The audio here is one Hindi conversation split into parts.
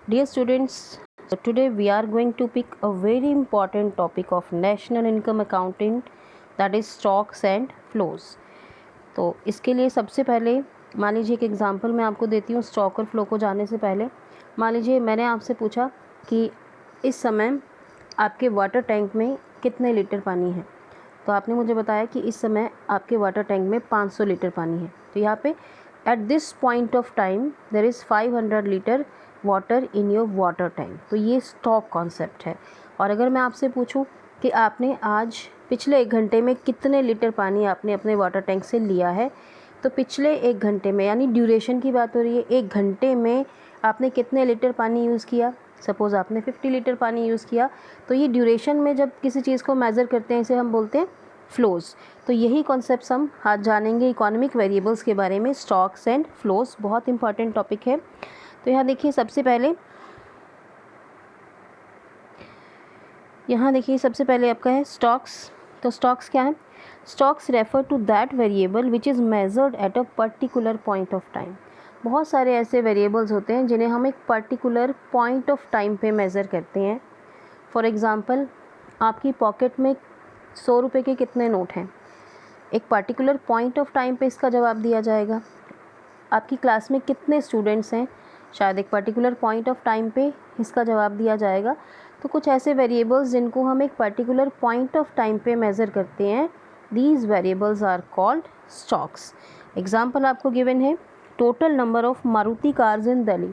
Dear students, so today we are going to pick a very important topic of national income accounting, that is stocks and flows. तो इसके लिए सबसे पहले मान लीजिए एक एग्जांपल मैं आपको देती हूँ स्टॉक और फ्लो को जानने से पहले। मान लीजिए मैंने आपसे पूछा कि इस समय आपके वाटर टैंक में कितने लीटर पानी है, तो आपने मुझे बताया कि इस समय आपके वाटर टैंक में 500 लीटर पानी है। तो यहाँ पे at this point of time there is 500 litre water in your water tank. तो ये स्टॉक कॉन्सेप्ट है। और अगर मैं आपसे पूछूं कि आपने आज पिछले 1 घंटे में कितने लीटर पानी आपने अपने वाटर टैंक से लिया है, तो पिछले 1 घंटे में यानी ड्यूरेशन की बात हो रही है, 1 घंटे में आपने कितने लीटर पानी यूज़ किया। सपोज़ आपने 50 लीटर पानी यूज़ किया, तो ये ड्यूरेशन में जब किसी चीज़ को मेज़र करते हैं इसे हम बोलते हैं फ्लोज़। तो यही कॉन्सेप्ट्स हम आज जानेंगे इकोनॉमिक वेरिएबल्स के बारे में, स्टॉक्स एंड फ्लोज़। बहुत इंपॉर्टेंट टॉपिक है। तो यहाँ देखिए सबसे पहले आपका है स्टॉक्स। तो स्टॉक्स क्या है? Stocks refer to that variable which is measured at a particular point of time. बहुत सारे ऐसे वेरिएबल्स होते हैं जिन्हें हम एक पर्टिकुलर पॉइंट ऑफ टाइम पे मेज़र करते हैं। फॉर एग्ज़ाम्पल, आपकी पॉकेट में 100 रुपये के कितने नोट हैं, एक पर्टिकुलर पॉइंट ऑफ टाइम पे इसका जवाब दिया जाएगा। आपकी क्लास में कितने स्टूडेंट्स हैं, शायद एक पर्टिकुलर पॉइंट ऑफ टाइम पे इसका जवाब दिया जाएगा। तो कुछ ऐसे वेरिएबल्स जिनको हम एक पर्टिकुलर पॉइंट ऑफ टाइम पे मेज़र करते हैं, these variables are called stocks. Example आपको गिवन है total number of Maruti cars in Delhi.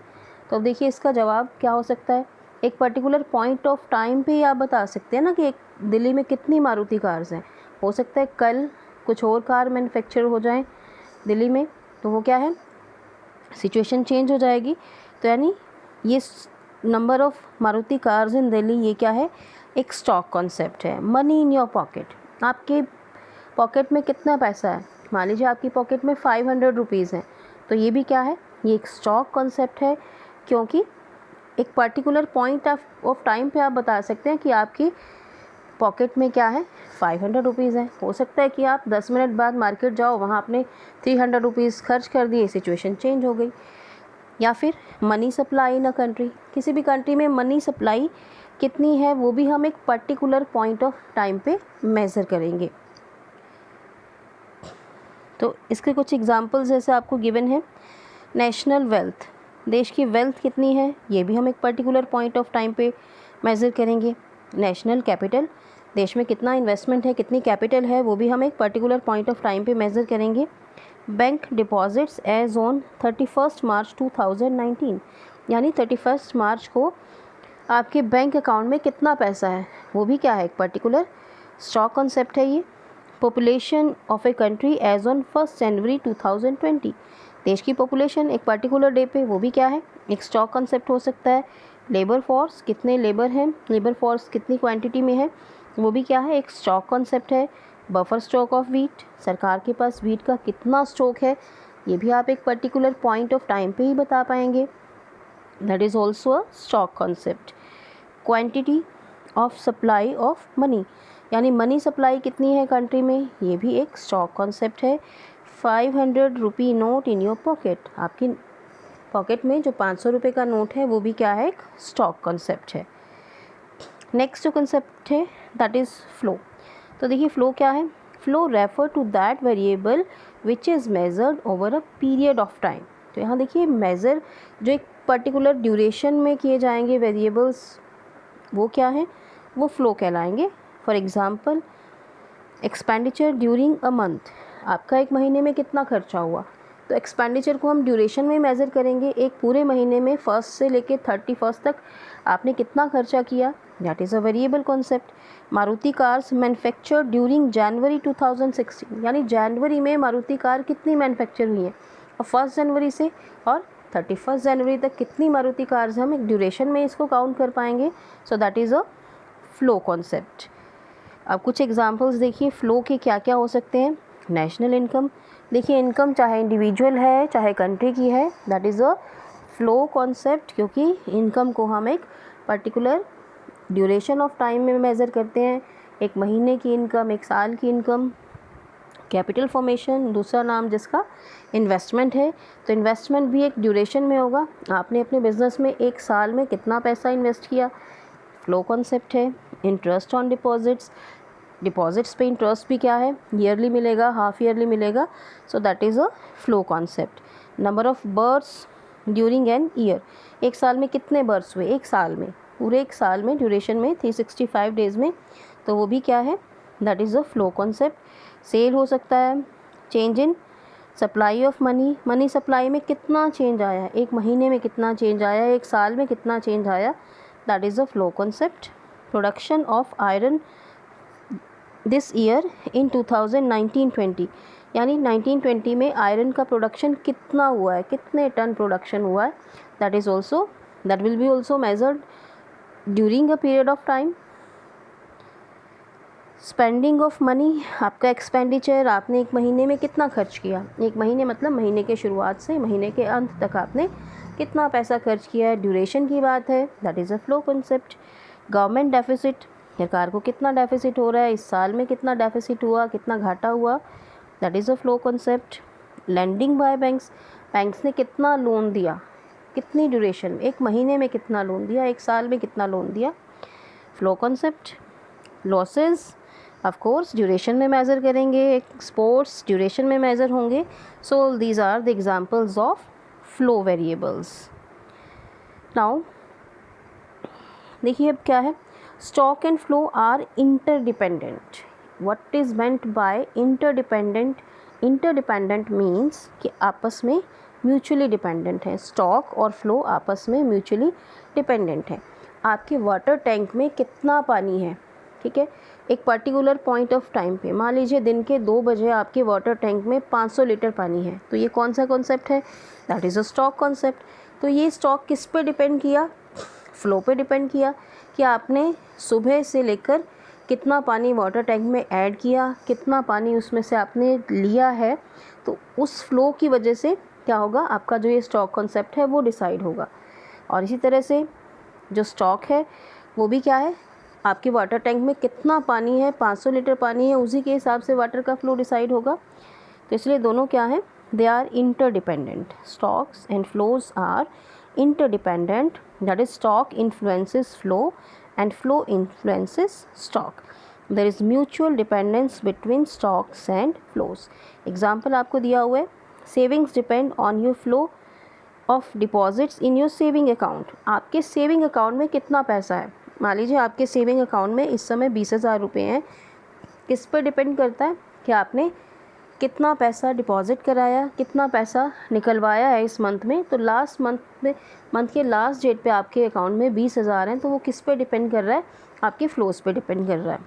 तो अब देखिए इसका जवाब क्या हो सकता है। एक पर्टिकुलर पॉइंट ऑफ टाइम पे आप बता सकते हैं ना कि एक दिल्ली में कितनी मारुति कार्स हैं। हो सकता है कल कुछ और कार मैन्युफैक्चर हो जाएं दिल्ली में, तो वो क्या है, सिचुएशन चेंज हो जाएगी। तो यानी ये number of Maruti cars in Delhi, ये क्या है, एक स्टॉक कॉन्सेप्ट है। मनी इन योर पॉकेट, आपके पॉकेट में कितना पैसा है। मान लीजिए आपकी पॉकेट में 500 रुपीज़ हैं, तो ये भी क्या है, ये एक स्टॉक कॉन्सेप्ट है, क्योंकि एक पर्टिकुलर पॉइंट ऑफ टाइम पे आप बता सकते हैं कि आपकी पॉकेट में क्या है, 500 रुपीज़ है। हो सकता है कि आप 10 मिनट बाद मार्केट जाओ, वहाँ आपने 300 रुपीज़ खर्च कर दिए, सिचुएशन चेंज हो गई। या फिर money supply in a country, किसी भी कंट्री में मनी सप्लाई कितनी है वो भी हम एक पर्टिकुलर पॉइंट ऑफ टाइम पे मेज़र करेंगे। तो इसके कुछ एग्जांपल्स जैसे आपको गिवन है, नेशनल वेल्थ, देश की वेल्थ कितनी है, ये भी हम एक पर्टिकुलर पॉइंट ऑफ टाइम पे मेज़र करेंगे। नेशनल कैपिटल, देश में कितना इन्वेस्टमेंट है, कितनी कैपिटल है, वो भी हम एक पर्टिकुलर पॉइंट ऑफ टाइम पे मेज़र करेंगे। बैंक डिपॉजिट्स एज ऑन 31 मार्च 2019, यानी 31 मार्च को आपके बैंक अकाउंट में कितना पैसा है, वो भी क्या है, एक पर्टिकुलर स्टॉक कॉन्सेप्ट है ये। Population of a country as on 1 January 2020, देश की पॉपुलेशन एक पर्टिकुलर डे पे, वो भी क्या है, एक स्टॉक कॉन्सेप्ट हो सकता है। लेबर फोर्स, कितने लेबर हैं, लेबर फोर्स कितनी क्वांटिटी में है, वो भी क्या है, एक स्टॉक कॉन्सेप्ट है। बफर स्टॉक ऑफ वीट, सरकार के पास वीट का कितना स्टॉक है, ये भी आप एक पर्टिकुलर पॉइंट ऑफ टाइम पे ही बता पाएंगे, that is also a stock concept. Quantity of supply of money, यानी मनी सप्लाई कितनी है कंट्री में, ये भी एक स्टॉक कॉन्सेप्ट है। 500 rupee note in your pocket, आपकी पॉकेट में जो 500 रुपये का नोट है वो भी क्या है, एक स्टॉक कॉन्सेप्ट है। नेक्स्ट जो कॉन्सेप्ट है दैट इज़ फ्लो। तो देखिए फ्लो क्या है, flow refer to that variable which is measured over a period of time. तो यहाँ देखिए मेज़र जो एक पर्टिकुलर ड्यूरेशन में किए जाएंगे वेरिएबल्स, वो क्या है, वो फ्लो कहलाएंगे। For example, expenditure during a month, आपका एक महीने में कितना खर्चा हुआ, तो एक्सपेंडिचर को हम ड्यूरेशन में मेज़र करेंगे, एक पूरे महीने में 1 से लेकर 31 तक आपने कितना खर्चा किया, that is a variable concept. Maruti cars manufactured during January 2016, यानी जनवरी में मारुति कार कितनी मैन्युफैक्चर हुई हैं, और 1 जनवरी से और 31 जनवरी तक कितनी मारुति कार्स, हम एक ड्यूरेशन में इसको काउंट कर पाएंगे। सो that is a flow concept. अब कुछ एग्जांपल्स देखिए फ्लो के क्या क्या हो सकते हैं। नेशनल इनकम, देखिए इनकम चाहे इंडिविजुअल है चाहे कंट्री की है, that is a flow concept, क्योंकि इनकम को हम एक पर्टिकुलर ड्यूरेशन ऑफ टाइम में मेज़र करते हैं, एक महीने की इनकम, एक साल की इनकम। कैपिटल फॉर्मेशन दूसरा नाम जिसका इन्वेस्टमेंट है। तो इन्वेस्टमेंट भी एक ड्यूरेशन में होगा, आपने अपने बिजनेस में एक साल में कितना पैसा इन्वेस्ट किया, फ्लो कॉन्सेप्ट है। इंटरेस्ट ऑन डिपॉजिट्स, डिपॉजिट्स पे इंटरेस्ट भी क्या है, ईयरली मिलेगा, हाफ ईयरली मिलेगा, so that is a flow concept. Number of births during an year, एक साल में कितने बर्थ्स हुए, एक साल में, पूरे एक साल में ड्यूरेशन में 365 डेज़ में, तो वो भी क्या है, that is a flow concept. Sale हो सकता है, change in supply of money, money supply में कितना चेंज आया, एक महीने में कितना चेंज आया, एक साल में कितना चेंज आया, that is a flow concept. Production of iron this year in 2019-20, यानी 1920 में आयरन का प्रोडक्शन कितना हुआ है, कितने टन प्रोडक्शन हुआ है, that is also, that will be also measured during a period of time. Spending of money, आपका एक्सपेंडिचर, आपने एक महीने में कितना खर्च किया, एक महीने मतलब महीने के शुरुआत से महीने के अंत तक आपने कितना पैसा खर्च किया है, ड्यूरेशन की बात है, that is a flow concept. Government deficit, सरकार को कितना डेफिसिट हो रहा है, इस साल में कितना डेफिसिट हुआ, कितना घाटा हुआ, that is a flow concept. Lending bye banks, banks ने कितना लोन दिया, कितनी ड्यूरेशन में, एक महीने में कितना लोन दिया, एक साल में कितना लोन दिया, flow concept. Losses of course duration में मेज़र करेंगे, एक्सपोर्ट्स ड्यूरेशन में मेज़र होंगे, so these are the examples of flow variables. Now देखिए अब क्या है, stock and flow are interdependent. What is meant by interdependent, interdependent means कि आपस में म्यूचुअली डिपेंडेंट है, स्टॉक और फ्लो आपस में म्यूचुअली डिपेंडेंट है। आपके वाटर टैंक में कितना पानी है, ठीक है, एक पर्टिकुलर पॉइंट ऑफ टाइम पे, मान लीजिए दिन के 2 बजे आपके वाटर टैंक में 500 लीटर पानी है, तो ये कौन सा कॉन्सेप्ट है, that is a stock concept. तो ये स्टॉक किस पे डिपेंड किया, फ्लो पे डिपेंड किया कि आपने सुबह से लेकर कितना पानी वाटर टैंक में ऐड किया, कितना पानी उसमें से आपने लिया है, तो उस फ्लो की वजह से क्या होगा, आपका जो ये स्टॉक कॉन्सेप्ट है वो डिसाइड होगा। और इसी तरह से जो स्टॉक है वो भी क्या है, आपके वाटर टैंक में कितना पानी है, 500 लीटर पानी है, उसी के हिसाब से वाटर का फ्लो डिसाइड होगा। तो इसलिए दोनों क्या है, they are interdependent, stocks and flows are interdependent, that is stock influences flow and flow influences stock. There is mutual dependence between stocks and flows. Example आपको दिया हुआ है, savings depend on your flow of deposits in your saving account. आपके सेविंग अकाउंट में कितना पैसा है, मान लीजिए आपके सेविंग अकाउंट में इस समय 20,000 रुपये हैं, किस पर डिपेंड करता है कि आपने कितना पैसा डिपॉजिट कराया, कितना पैसा निकलवाया है इस मंथ में। तो लास्ट मंथ में, मंथ के लास्ट डेट पे आपके अकाउंट में 20,000 हैं, तो वो किस पे डिपेंड कर रहा है, आपके फ्लोज पे डिपेंड कर रहा है।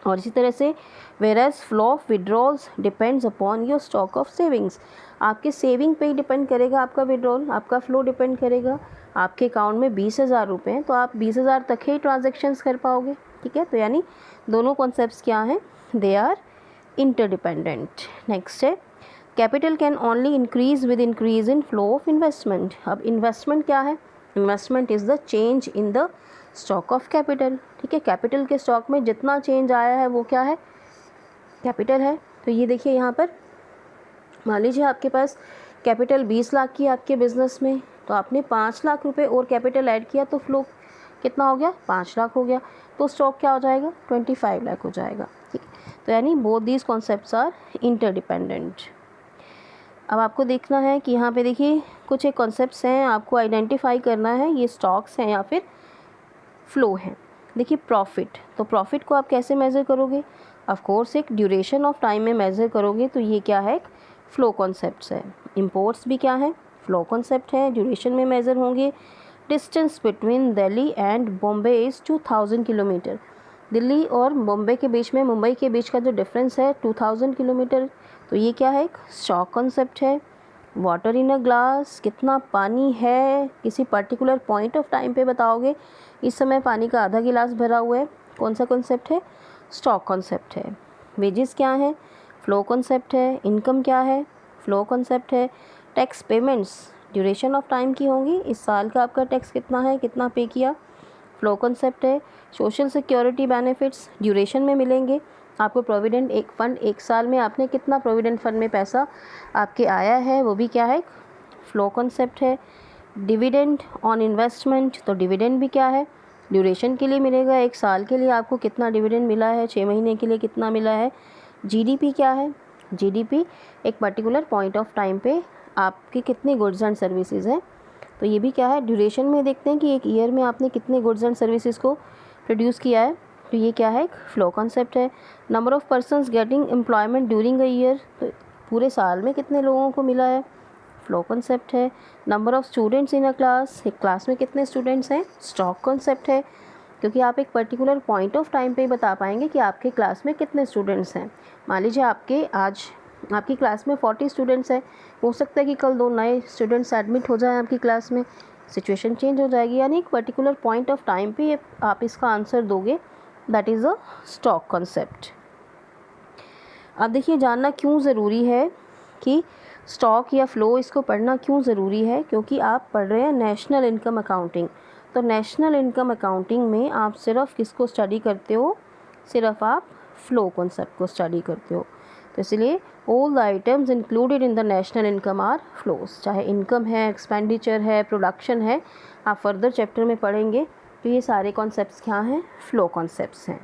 और इसी तरह से whereas flow of withdrawals depends upon your stock of savings, आपके सेविंग पे ही डिपेंड करेगा आपका विड्रॉल, आपका फ्लो डिपेंड करेगा। आपके अकाउंट में 20,000 रुपये हैं, तो आप 20,000 तक ही ट्रांजेक्शन्स कर पाओगे, ठीक है। तो यानी दोनों कॉन्सेप्ट्स क्या हैं, दे आर इंटरडिपेंडेंट। नेक्स्ट है, capital can only increase with increase in flow of investment. अब इन्वेस्टमेंट क्या है, investment is the change in the stock of capital, ठीक है। कैपिटल के स्टॉक में जितना चेंज आया है वो क्या है, कैपिटल है। तो ये देखिए यहाँ पर मान लीजिए आपके पास कैपिटल 20 लाख की आपके बिज़नेस में, तो आपने 5 लाख रुपए और कैपिटल ऐड किया, तो फ्लो कितना हो गया, 5 लाख हो गया, तो स्टॉक क्या हो जाएगा, 25 लाख हो जाएगा, ठीक है। तो यानी both these concepts are interdependent. अब आपको देखना है कि यहाँ पे देखिए कुछ एक कॉन्सेप्ट्स हैं, आपको आइडेंटिफाई करना है ये स्टॉक्स हैं या फिर फ्लो हैं। देखिए प्रॉफिट, तो प्रॉफिट को आप कैसे मेज़र करोगे, ऑफ कोर्स एक ड्यूरेशन ऑफ टाइम में मेज़र करोगे, तो ये क्या है, एक फ्लो कॉन्सेप्ट्स है। इंपोर्ट्स भी क्या है, फ्लो कॉन्सेप्ट है, ड्यूरेशन में मेज़र होंगे। Distance between Delhi and Bombay is 2000 kilometre, Delhi और बॉम्बे के बीच में, मुंबई के बीच का जो डिफरेंस है 2000 किलोमीटर, तो ये क्या है, एक स्टॉक कॉन्सेप्ट है। वाटर इन अ ग्लास, कितना पानी है किसी पर्टिकुलर पॉइंट ऑफ टाइम पे बताओगे, इस समय पानी का आधा गिलास भरा हुआ है, कौन सा कॉन्सेप्ट है, स्टॉक कॉन्सेप्ट है। वेजेस क्या है, फ्लो कॉन्सेप्ट है। इनकम क्या है, फ्लो कॉन्सेप्ट है। Tax payments duration of time की होंगी, इस साल का आपका टैक्स कितना है, कितना पे किया, फ्लो कॉन्सेप्ट है। सोशल सिक्योरिटी बेनिफिट्स ड्यूरेशन में मिलेंगे, आपको प्रोविडेंट एक फ़ंड, एक साल में आपने कितना प्रोविडेंट फ़ंड में पैसा आपके आया है, वो भी क्या है, फ्लो कॉन्सेप्ट है। डिविडेंड ऑन इन्वेस्टमेंट, तो डिविडेंड भी क्या है, ड्यूरेशन के लिए मिलेगा, एक साल के लिए आपको कितना डिविडेंड मिला है, 6 महीने के लिए कितना मिला है। जीडीपी क्या है, जीडीपी एक पर्टिकुलर पॉइंट ऑफ टाइम पे आपकी कितनी गुड्स एंड सर्विसेज हैं, तो ये भी क्या है, ड्यूरेशन में देखते हैं कि एक ईयर में आपने कितने गुड्स एंड सर्विसेज को प्रोड्यूस किया है, तो ये क्या है, एक फ्लो कॉन्सेप्ट है। Number of persons getting employment during a year, तो पूरे साल में कितने लोगों को मिला है, फ्लो कॉन्सेप्ट है। Number of students in a class, एक क्लास में कितने स्टूडेंट्स हैं, स्टॉक कॉन्सेप्ट है, क्योंकि आप एक पर्टिकुलर पॉइंट ऑफ टाइम पे ही बता पाएंगे कि आपके क्लास में कितने स्टूडेंट्स हैं। मान लीजिए आपकी क्लास में 40 स्टूडेंट्स हैं, हो सकता है कि कल 2 नए स्टूडेंट्स एडमिट हो जाएं आपकी क्लास में, सिचुएशन चेंज हो जाएगी, यानी एक पर्टिकुलर पॉइंट ऑफ टाइम पे आप इसका आंसर दोगे, that is a stock concept. अब देखिए जानना क्यों ज़रूरी है कि स्टॉक या फ़्लो, इसको पढ़ना क्यों ज़रूरी है, क्योंकि आप पढ़ रहे हैं नेशनल इनकम अकाउंटिंग। तो नेशनल इनकम अकाउंटिंग में आप सिर्फ किसको स्टडी करते हो, सिर्फ आप फ़्लो कॉन्सेप्ट को स्टडी करते हो। तो इसलिए all the items included in the national income are flows, चाहे इनकम है, एक्सपेंडिचर है, प्रोडक्शन है, आप फर्दर चैप्टर में पढ़ेंगे, तो ये सारे कॉन्सेप्ट्स क्या हैं, फ़्लो कॉन्सेप्ट्स हैं।